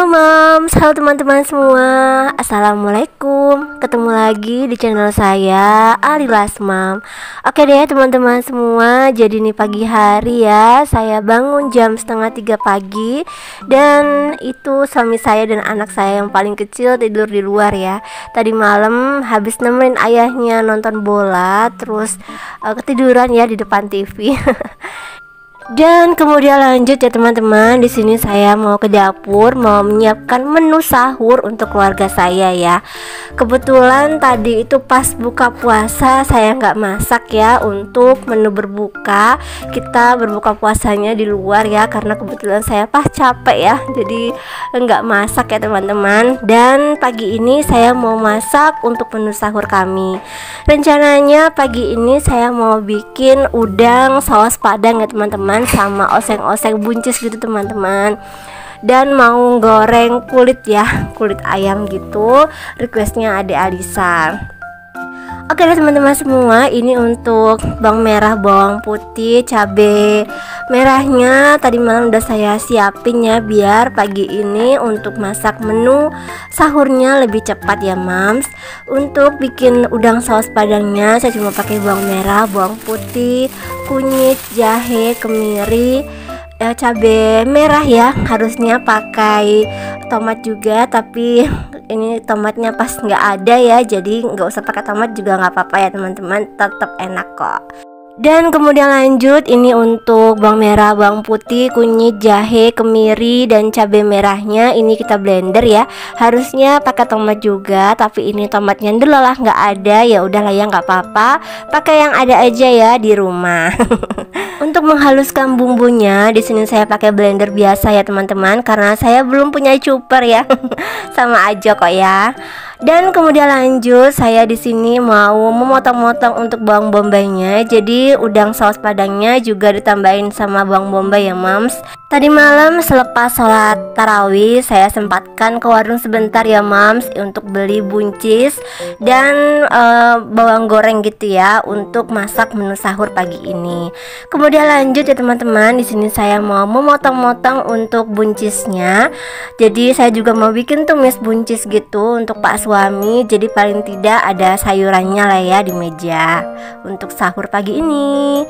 Mams, halo teman-teman semua. Assalamualaikum. Ketemu lagi di channel saya Alilas Mam. Oke deh teman-teman semua. Jadi nih pagi hari ya, saya bangun jam 2:30 pagi. Dan itu suami saya dan anak saya yang paling kecil tidur di luar ya. Tadi malam habis nemenin ayahnya nonton bola, terus ketiduran ya di depan TV. Dan kemudian lanjut ya teman-teman. Di sini saya mau ke dapur, mau menyiapkan menu sahur untuk keluarga saya ya. Kebetulan tadi itu pas buka puasa saya nggak masak ya untuk menu berbuka. Kita berbuka puasanya di luar ya, karena kebetulan saya pas capek ya, jadi nggak masak ya teman-teman. Dan pagi ini saya mau masak untuk menu sahur kami. Rencananya pagi ini saya mau bikin udang saus padang ya teman-teman, sama oseng-oseng buncis gitu teman-teman. Dan mau goreng kulit ya, kulit ayam gitu, requestnya Ade Alisa. Oke deh teman-teman semua, ini untuk bawang merah, bawang putih, cabai merahnya tadi malam udah saya siapin ya, biar pagi ini untuk masak menu sahurnya lebih cepat ya Mams. Untuk bikin udang saus padangnya saya cuma pakai bawang merah, bawang putih, kunyit, jahe, kemiri, cabai merah ya. Harusnya pakai tomat juga, tapi ini tomatnya pas nggak ada ya, jadi nggak usah pakai tomat juga nggak apa-apa ya teman-teman, tetap enak kok. Dan kemudian lanjut, ini untuk bawang merah, bawang putih, kunyit, jahe, kemiri, dan cabai merahnya ini kita blender ya. Harusnya pakai tomat juga, tapi ini tomatnya dulu nggak ada, ya udahlah ya nggak apa-apa, pakai yang ada aja ya di rumah. Untuk menghaluskan bumbunya di sini saya pakai blender biasa ya teman-teman, karena saya belum punya chopper ya. Sama aja kok ya. Dan kemudian lanjut, saya di sini mau memotong-motong untuk bawang bombaynya. Jadi udang saus padangnya juga ditambahin sama bawang bombay ya Mams. Tadi malam selepas sholat tarawih saya sempatkan ke warung sebentar ya Mams untuk beli buncis dan bawang goreng gitu ya untuk masak menu sahur pagi ini. Kemudian lanjut ya teman-teman, di sini saya mau memotong-motong untuk buncisnya. Jadi saya juga mau bikin tumis buncis gitu untuk Pak suami. Jadi paling tidak ada sayurannya lah ya di meja untuk sahur pagi ini.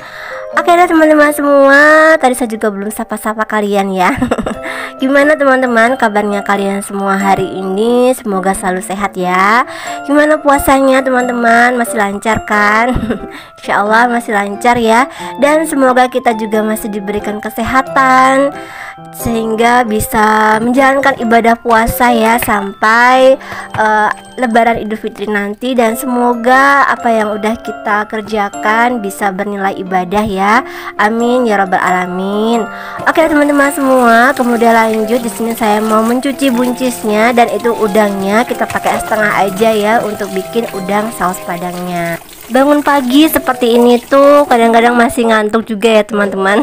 Oke deh teman-teman semua, tadi saya juga belum sapa-sapa kalian ya. Gimana teman-teman kabarnya kalian semua hari ini? Semoga selalu sehat ya. Gimana puasanya teman-teman? Masih lancar kan? Insya Allah masih lancar ya. Dan semoga kita juga masih diberikan kesehatan sehingga bisa menjalankan ibadah puasa ya sampai Lebaran Idul Fitri nanti. Dan semoga apa yang udah kita kerjakan bisa bernilai ibadah ya. Amin ya rabbal alamin. Oke teman-teman semua, kemudian lanjut di sini saya mau mencuci buncisnya, dan itu udangnya kita pakai setengah aja ya untuk bikin udang saus padangnya. Bangun pagi seperti ini tuh kadang-kadang masih ngantuk juga ya teman-teman.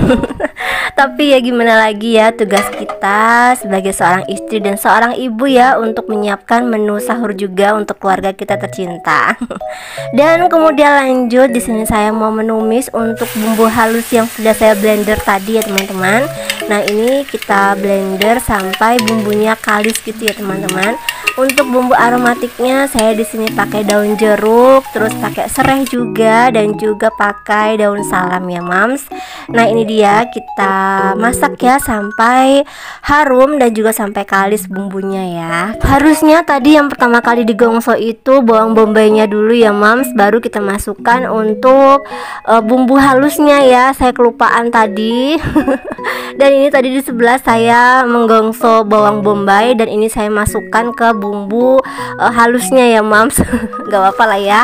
Tapi ya gimana lagi ya, tugas kita sebagai seorang istri dan seorang ibu ya untuk menyiapkan menu sahur juga untuk keluarga kita tercinta. Dan kemudian lanjut, di sini saya mau menumis untuk bumbu halus yang sudah saya blender tadi ya teman-teman. Nah ini kita blender sampai bumbunya kalis gitu ya teman-teman. Untuk bumbu aromatiknya saya di sini pakai daun jeruk, terus pakai serai juga, dan juga pakai daun salam ya Mams. Nah ini dia, kita masak ya sampai harum dan juga sampai kalis bumbunya ya. Harusnya tadi yang pertama kali digongso itu bawang bombaynya dulu ya Mams, baru kita masukkan untuk bumbu halusnya ya. Saya kelupaan tadi. Dan ini tadi di sebelah saya menggongso bawang bombay, dan ini saya masukkan ke bumbu halusnya ya Mams. Gak apa-apa lah ya.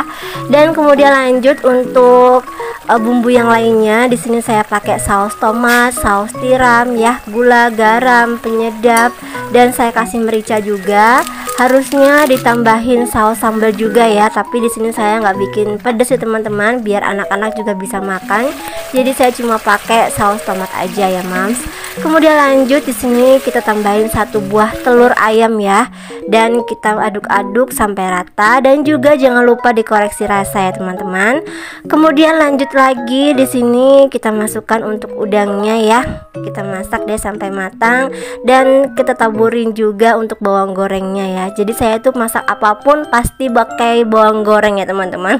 Dan kemudian lanjut untuk bumbu yang lainnya, di sini saya pakai saus tomat, saus tiram ya, gula, garam, penyedap, dan saya kasih merica juga. Harusnya ditambahin saus sambal juga ya, tapi di sini saya nggak bikin pedas ya teman-teman, biar anak-anak juga bisa makan. Jadi saya cuma pakai saus tomat aja ya mams. Kemudian lanjut di sini kita tambahin 1 buah telur ayam ya, dan kita aduk-aduk sampai rata, dan juga jangan lupa dikoreksi rasa ya teman-teman. Kemudian lanjut lagi di sini kita masukkan untuk udangnya ya. Kita masak deh sampai matang, dan kita taburin juga untuk bawang gorengnya ya. Jadi saya tuh masak apapun pasti pakai bawang goreng ya teman-teman.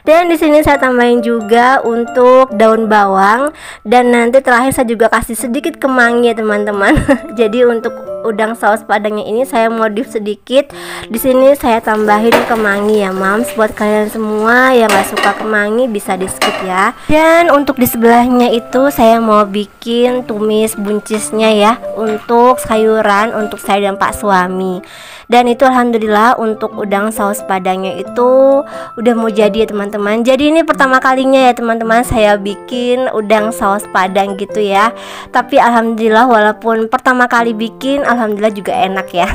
Dan di sini saya tambahin juga untuk daun bawang, dan nanti terakhir saya juga kasih sedikit kemangi ya teman-teman. Jadi untuk udang saus padangnya ini saya modif sedikit. Di sini saya tambahin kemangi ya mams. Buat kalian semua yang gak suka kemangi bisa di skip ya. Dan untuk di sebelahnya itu saya mau bikin tumis buncisnya ya, untuk sayuran untuk saya dan pak suami. Dan itu alhamdulillah untuk udang saus padangnya itu udah mau jadi ya teman-teman. Jadi ini pertama kalinya ya teman-teman saya bikin udang saus padang gitu ya. Tapi alhamdulillah walaupun pertama kali bikin, alhamdulillah juga enak ya.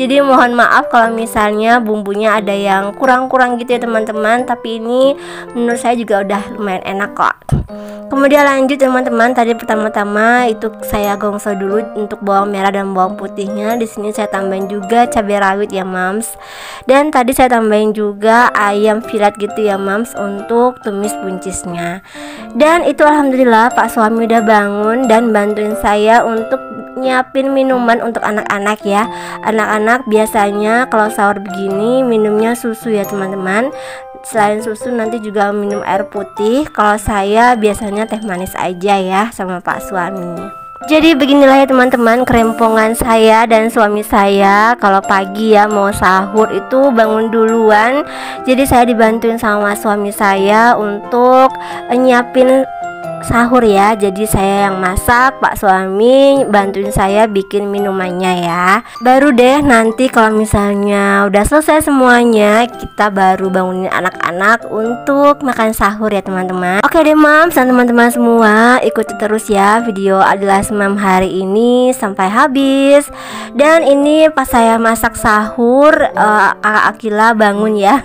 Jadi mohon maaf kalau misalnya bumbunya ada yang kurang-kurang gitu ya teman-teman, tapi ini menurut saya juga udah lumayan enak kok. Kemudian lanjut teman-teman, tadi pertama-tama itu saya gongso dulu untuk bawang merah dan bawang putihnya. Di sini saya tambahin juga cabai rawit ya mams. Dan tadi saya tambahin juga ayam filet gitu ya mams untuk tumis buncisnya. Dan itu alhamdulillah pak suami udah bangun dan bantuin saya untuk nyiapin minuman untuk anak-anak ya. Anak-anak biasanya kalau sahur begini minumnya susu ya teman-teman. Selain susu nanti juga minum air putih. Kalau saya biasanya teh manis aja ya sama pak suami. Jadi beginilah ya teman-teman kerempongan saya dan suami saya. Kalau pagi ya mau sahur itu bangun duluan. Jadi saya dibantuin sama suami saya untuk nyiapin sahur ya. Jadi saya yang masak, pak suami bantuin saya bikin minumannya ya. Baru deh nanti kalau misalnya udah selesai semuanya, kita baru bangunin anak-anak untuk makan sahur ya teman-teman. Oke deh mams dan teman-teman semua, ikuti terus ya video Adilas Mam hari ini sampai habis. Dan ini pas saya masak sahur, kakak Akila bangun ya.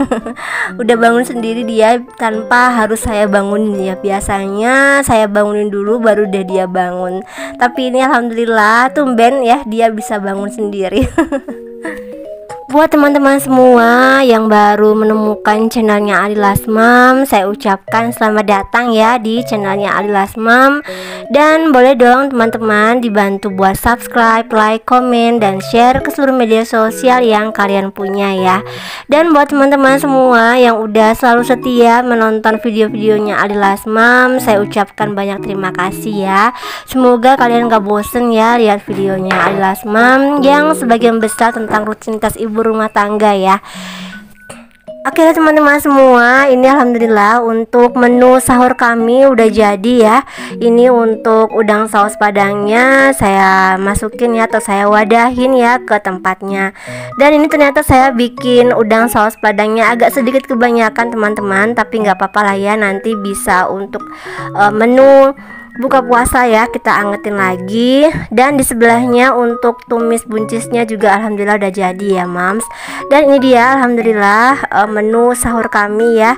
Udah bangun sendiri dia tanpa harus saya bangunin ya. Biasanya saya bangunin dulu baru deh dia bangun. Tapi ini alhamdulillah tumben ya dia bisa bangun sendiri. Buat teman-teman semua yang baru menemukan channelnya Adilas Mam, saya ucapkan selamat datang ya di channelnya Adilas Mam. Dan boleh dong teman-teman dibantu buat subscribe, like, komen, dan share ke seluruh media sosial yang kalian punya ya. Dan buat teman-teman semua yang udah selalu setia menonton video-videonya Adilas Mam, saya ucapkan banyak terima kasih ya. Semoga kalian gak bosen ya lihat videonya Adilas Mam yang sebagian besar tentang rutinitas ibu rumah tangga ya. Oke teman-teman semua, ini alhamdulillah untuk menu sahur kami udah jadi ya. Ini untuk udang saus padangnya saya masukin ya, atau saya wadahin ya ke tempatnya. Dan ini ternyata saya bikin udang saus padangnya agak sedikit kebanyakan teman-teman, tapi nggak apa-apa lah ya, nanti bisa untuk menu buka puasa ya, kita angetin lagi. Dan di sebelahnya untuk tumis buncisnya juga alhamdulillah udah jadi ya mams. Dan ini dia alhamdulillah menu sahur kami ya,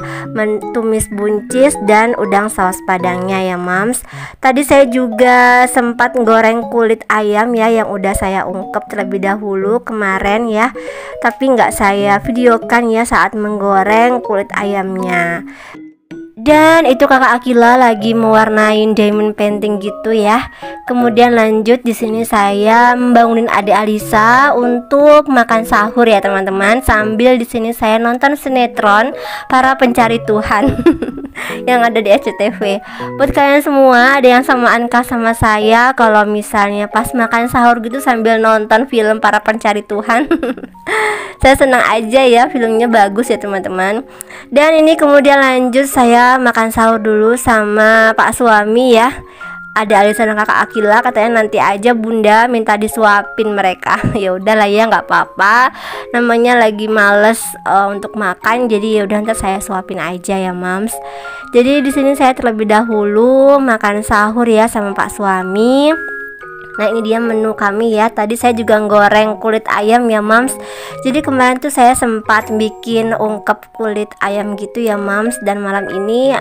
tumis buncis dan udang saus padangnya ya mams. Tadi saya juga sempat goreng kulit ayam ya, yang udah saya ungkep terlebih dahulu kemarin ya, tapi nggak saya videokan ya saat menggoreng kulit ayamnya. Dan itu kakak Akila lagi mewarnain diamond painting gitu ya. Kemudian lanjut di sini saya membangunin adik Alisa untuk makan sahur ya teman-teman. Sambil di sini saya nonton sinetron Para Pencari Tuhan yang ada di SCTV. Buat kalian semua ada yang samaan kah sama saya kalau misalnya pas makan sahur gitu sambil nonton film Para Pencari Tuhan? Saya senang aja ya, filmnya bagus ya teman-teman. Dan ini kemudian lanjut saya makan sahur dulu sama pak suami ya. Ada Alisa dan kakak Akila, katanya nanti aja bunda minta disuapin mereka. Ya udahlah ya, nggak apa-apa, namanya lagi males untuk makan, jadi ya udah ntar saya suapin aja ya mams. Jadi di sini saya terlebih dahulu makan sahur ya sama pak suami. Nah ini dia menu kami ya. Tadi saya juga goreng kulit ayam ya Mams. Jadi kemarin tuh saya sempat bikin ungkep kulit ayam gitu ya Mams. Dan malam ini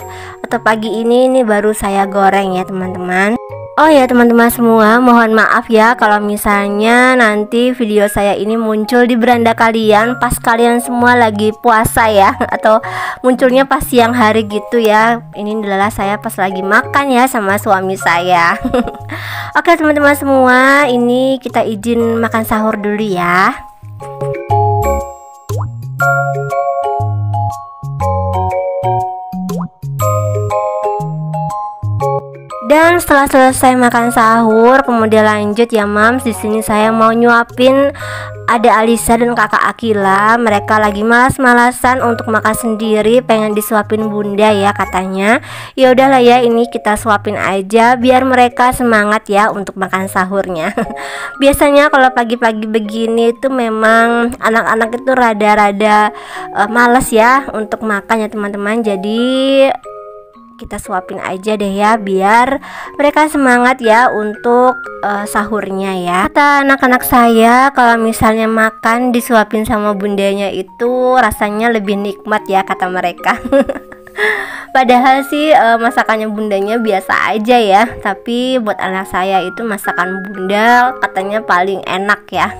atau pagi ini baru saya goreng ya teman-teman. Oh ya teman-teman semua, mohon maaf ya kalau misalnya nanti video saya ini muncul di beranda kalian pas kalian semua lagi puasa ya, atau munculnya pas siang hari gitu ya. Ini adalah saya pas lagi makan ya sama suami saya. Oke teman-teman semua, ini kita izin makan sahur dulu ya. Dan setelah selesai makan sahur, kemudian lanjut ya Mams. Di sini saya mau nyuapin ada Alisa dan kakak Akila. Mereka lagi malas-malasan untuk makan sendiri, pengen disuapin bunda ya katanya. Ya udahlah ya, ini kita suapin aja biar mereka semangat ya untuk makan sahurnya. Biasanya kalau pagi-pagi begini tuh memang anak-anak itu rada-rada malas ya untuk makan ya teman-teman. Jadi kita suapin aja deh ya biar mereka semangat ya untuk sahurnya ya. Kata anak-anak saya kalau misalnya makan disuapin sama bundanya itu rasanya lebih nikmat ya kata mereka. Padahal sih masakannya bundanya biasa aja ya, tapi buat anak saya itu masakan bunda katanya paling enak ya.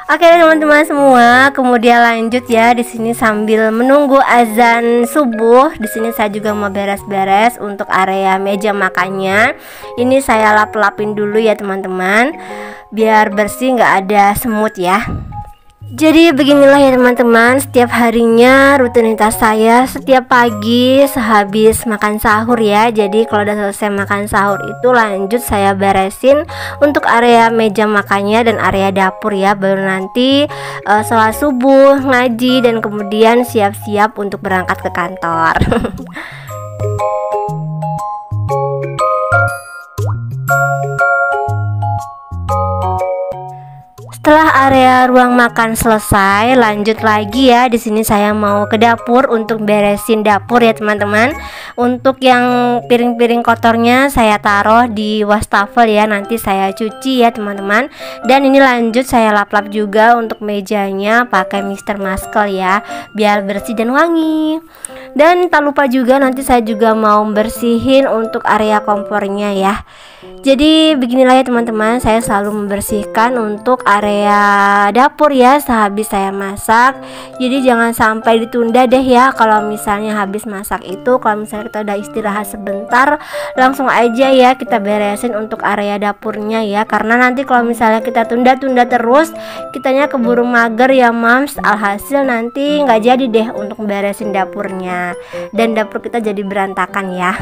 Oke teman-teman semua, kemudian lanjut ya di sini sambil menunggu azan subuh. Di sini saya juga mau beres-beres untuk area meja makannya. Ini saya lap-lapin dulu ya teman-teman, biar bersih nggak ada semut ya. Jadi beginilah ya teman-teman, setiap harinya rutinitas saya setiap pagi sehabis makan sahur ya. Jadi kalau udah selesai makan sahur itu lanjut saya beresin untuk area meja makannya dan area dapur ya. Baru nanti sholat subuh, ngaji, dan kemudian siap-siap untuk berangkat ke kantor. Setelah area ruang makan selesai, lanjut lagi ya. Di sini saya mau ke dapur untuk beresin dapur ya teman-teman. Untuk yang piring-piring kotornya saya taruh di wastafel ya. Nanti saya cuci ya teman-teman. Dan ini lanjut saya lap-lap juga untuk mejanya pakai Mr. Muscle ya, biar bersih dan wangi. Dan tak lupa juga nanti saya juga mau bersihin untuk area kompornya ya. Jadi beginilah ya teman-teman, saya selalu membersihkan untuk area dapur ya sehabis saya masak. Jadi jangan sampai ditunda deh ya. Kalau misalnya habis masak itu, kalau misalnya kita udah istirahat sebentar, langsung aja ya kita beresin untuk area dapurnya ya. Karena nanti kalau misalnya kita tunda-tunda terus, kitanya keburu mager ya Mams. Alhasil nanti nggak jadi deh untuk beresin dapurnya, dan dapur kita jadi berantakan ya.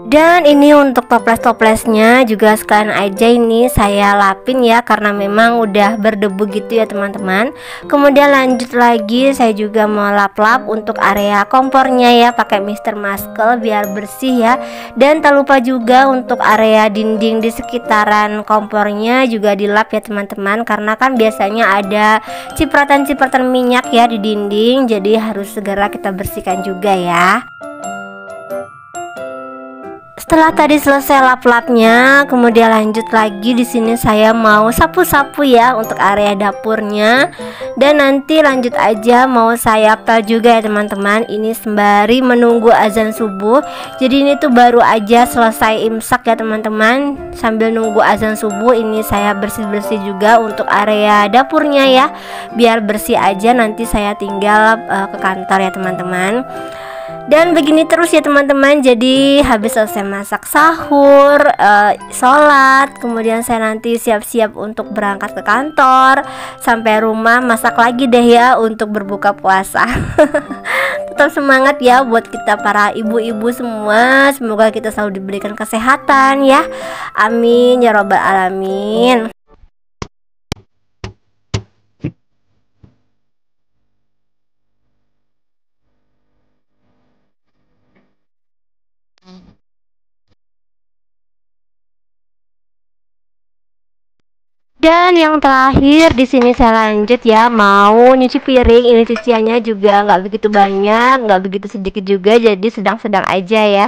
Dan ini untuk toples-toplesnya juga sekalian aja ini saya lapin ya, karena memang udah berdebu gitu ya teman-teman. Kemudian lanjut lagi saya juga mau lap-lap untuk area kompornya ya pakai Mr. Muscle biar bersih ya. Dan tak lupa juga untuk area dinding di sekitaran kompornya juga dilap ya teman-teman, karena kan biasanya ada cipratan-cipratan minyak ya di dinding, jadi harus segera kita bersihkan juga ya. Setelah tadi selesai lap-lapnya, kemudian lanjut lagi di sini saya mau sapu-sapu ya untuk area dapurnya. Dan nanti lanjut aja mau saya apel juga ya teman-teman. Ini sembari menunggu azan subuh. Jadi ini tuh baru aja selesai imsak ya teman-teman. Sambil nunggu azan subuh ini saya bersih-bersih juga untuk area dapurnya ya, biar bersih aja nanti saya tinggal ke kantor ya teman-teman. Dan begini terus ya teman-teman. Jadi habis selesai masak sahur, sholat, kemudian saya nanti siap-siap untuk berangkat ke kantor. Sampai rumah masak lagi deh ya untuk berbuka puasa. Tetap semangat ya buat kita para ibu-ibu semua. Semoga kita selalu diberikan kesehatan ya. Amin ya robbal alamin. Dan yang terakhir di sini saya lanjut ya, mau nyuci piring. Ini cuciannya juga nggak begitu banyak, nggak begitu sedikit juga, jadi sedang-sedang aja ya.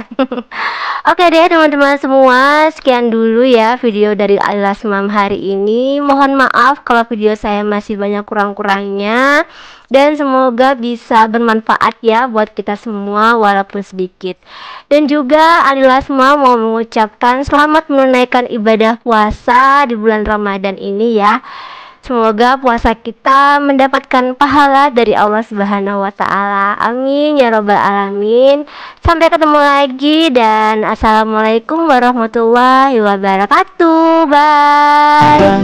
Oke deh teman-teman semua, sekian dulu ya video dari Alilas Mam hari ini. Mohon maaf kalau video saya masih banyak kurang-kurangnya, dan semoga bisa bermanfaat ya buat kita semua walaupun sedikit. Dan juga Alilas Mam mau mengucapkan selamat menunaikan ibadah puasa di bulan Ramadan ini ya. Semoga puasa kita mendapatkan pahala dari Allah Subhanahu wa taala. Amin ya robbal alamin. Sampai ketemu lagi dan assalamualaikum warahmatullahi wabarakatuh. Bye.